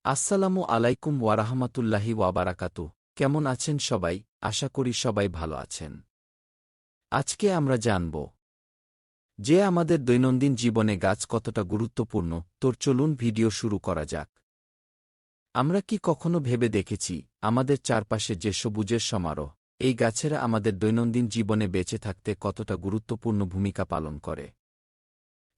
আসসালামু আলাইকুম ওয়ারাহমাতুল্লাহি ওয়াবারাকাতুহ। কেমন আছেন সবাই? আশা করি সবাই ভালো আছেন। আজকে আমরা জানব যে আমাদের দৈনন্দিন জীবনে গাছ কতটা গুরুত্বপূর্ণ। চলুন ভিডিও শুরু করা যাক। আমরা কি কখনো ভেবে দেখেছি আমাদের চারপাশে যে সবুজের সমারোহ, এই গাছেরা আমাদের দৈনন্দিন জীবনে বেঁচে থাকতে কতটা গুরুত্বপূর্ণ ভূমিকা পালন করে?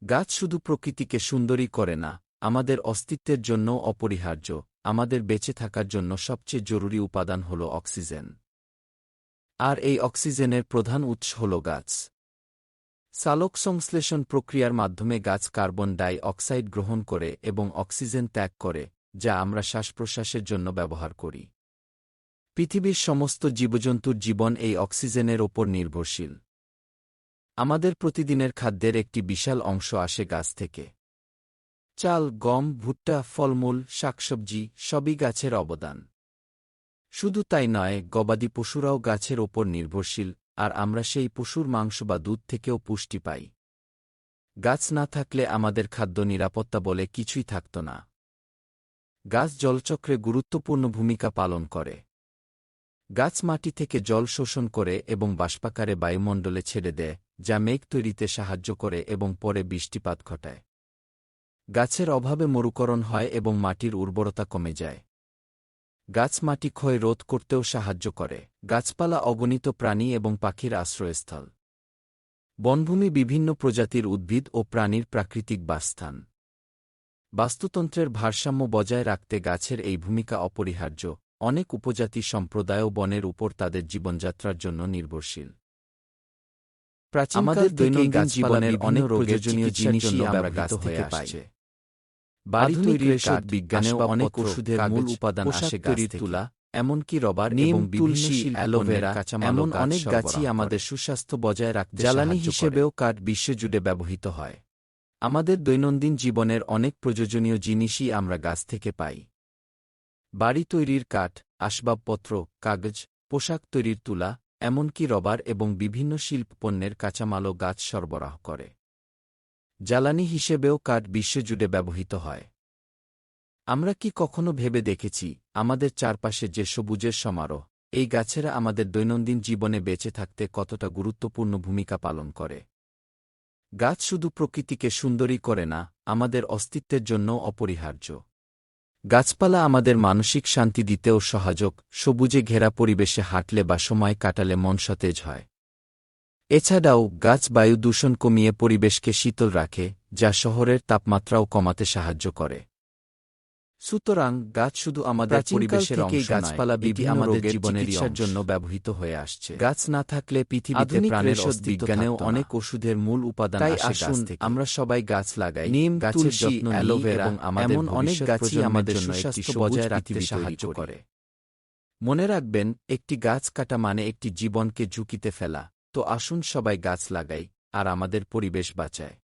গাছ শুধু প্রকৃতিকে সুন্দরই করে না, আমাদের অস্তিত্বের জন্যও অপরিহার্য। আমাদের বেঁচে থাকার জন্য সবচেয়ে জরুরি উপাদান হল অক্সিজেন। আর এই অক্সিজেনের প্রধান উৎস হল গাছ। সালোকসংশ্লেষণ প্রক্রিয়ার মাধ্যমে গাছ কার্বন ডাই অক্সাইড গ্রহণ করে এবং অক্সিজেন ত্যাগ করে, যা আমরা শ্বাসপ্রশ্বাসের জন্য ব্যবহার করি। পৃথিবীর সমস্ত জীবজন্তুর জীবন এই অক্সিজেনের ওপর নির্ভরশীল। আমাদের প্রতিদিনের খাদ্যের একটি বিশাল অংশ আসে গাছ থেকে। চাল, গম, ভুট্টা, ফলমূল, শাকসবজি সবই গাছের অবদান। শুধু তাই নয়, গবাদি পশুরাও গাছের ওপর নির্ভরশীল, আর আমরা সেই পশুর মাংস বা দুধ থেকেও পুষ্টি পাই। গাছ না থাকলে আমাদের খাদ্য নিরাপত্তা বলে কিছুই থাকত না। গাছ জলচক্রে গুরুত্বপূর্ণ ভূমিকা পালন করে। গাছ মাটি থেকে জল শোষণ করে এবং বাষ্পাকারে বায়ুমণ্ডলে ছেড়ে দেয়, যা মেঘ তৈরিতে সাহায্য করে এবং পরে বৃষ্টিপাত ঘটায়। গাছের অভাবে মরুকরণ হয় এবং মাটির উর্বরতা কমে যায়। গাছ মাটি ক্ষয় রোধ করতেও সাহায্য করে। গাছপালা অগণিত প্রাণী এবং পাখির আশ্রয়স্থল। বনভূমি বিভিন্ন প্রজাতির উদ্ভিদ ও প্রাণীর প্রাকৃতিক বাসস্থান। বাস্তুতন্ত্রের ভারসাম্য বজায় রাখতে গাছের এই ভূমিকা অপরিহার্য। অনেক উপজাতি সম্প্রদায়ও বনের উপর তাদের জীবনযাত্রার জন্য নির্ভরশীল। আমাদের দৈনন্দিন জীবনের অনেক প্রয়োজনীয় জিনিসই আমরা গাছ থেকে পাই। বাড়ি তৈরির কাঠ, বিজ্ঞানেও অনেক ওষুধের মূল উপাদান আসে গাছ থেকে। তুলা, এমনকি রবার এবং তুলসী, অ্যালোভেরা, এমন অনেক গাছই আমাদের সুস্বাস্থ্য বজায় রাখতে জ্বালানি হিসেবেও কাঠ বিশ্বজুড়ে ব্যবহৃত হয়। আমাদের দৈনন্দিন জীবনের অনেক প্রয়োজনীয় জিনিসই আমরা গাছ থেকে পাই। বাড়ি তৈরির কাঠ, আসবাবপত্র, কাগজ, পোশাক তৈরির তুলা, এমনকি রবার এবং বিভিন্ন শিল্প পণ্যের কাঁচামালও গাছ সরবরাহ করে। জ্বালানি হিসেবেও কাঠ বিশ্বজুড়ে ব্যবহৃত হয়। আমরা কি কখনো ভেবে দেখেছি আমাদের চারপাশে যে সবুজের সমারোহ, এই গাছেরা আমাদের দৈনন্দিন জীবনে বেঁচে থাকতে কতটা গুরুত্বপূর্ণ ভূমিকা পালন করে? গাছ শুধু প্রকৃতিকে সুন্দরই করে না, আমাদের অস্তিত্বের জন্যও অপরিহার্য। গাছপালা আমাদের মানসিক শান্তি দিতেও সহায়ক। সবুজে ঘেরা পরিবেশে হাঁটলে বা সময় কাটালে মন সতেজ হয়। এছাড়াও গাছ বায়ু দূষণ কমিয়ে পরিবেশকে শীতল রাখে, যা শহরের তাপমাত্রাও কমাতে সাহায্য করে। সুতরাং গাছ শুধু আমাদের পরিবেশের অংশ নয়, গাছপালা বিভিন্ন আমাদের জীবনের চিকিৎসার জন্য ব্যবহৃত হয়ে আসছে। গাছ না থাকলে পৃথিবীতে প্রাণের অস্তিত্ব বিজ্ঞানেও অনেক ওষুধের মূল উপাদান আসে গাছ থেকে। আমরা সবাই গাছ লাগাই, নিম, তুলসী, অ্যালোভেরা এবং এমন অনেক গাছই আমাদের সুস্বাস্থ্য বজায় রাখতে সাহায্য করে। মনে রাখবেন, একটি গাছ কাটা মানে একটি জীবনকে ঝুঁকিতে ফেলা। তো আসুন সবাই গাছ লাগাই আর আমাদের পরিবেশ বাঁচায়।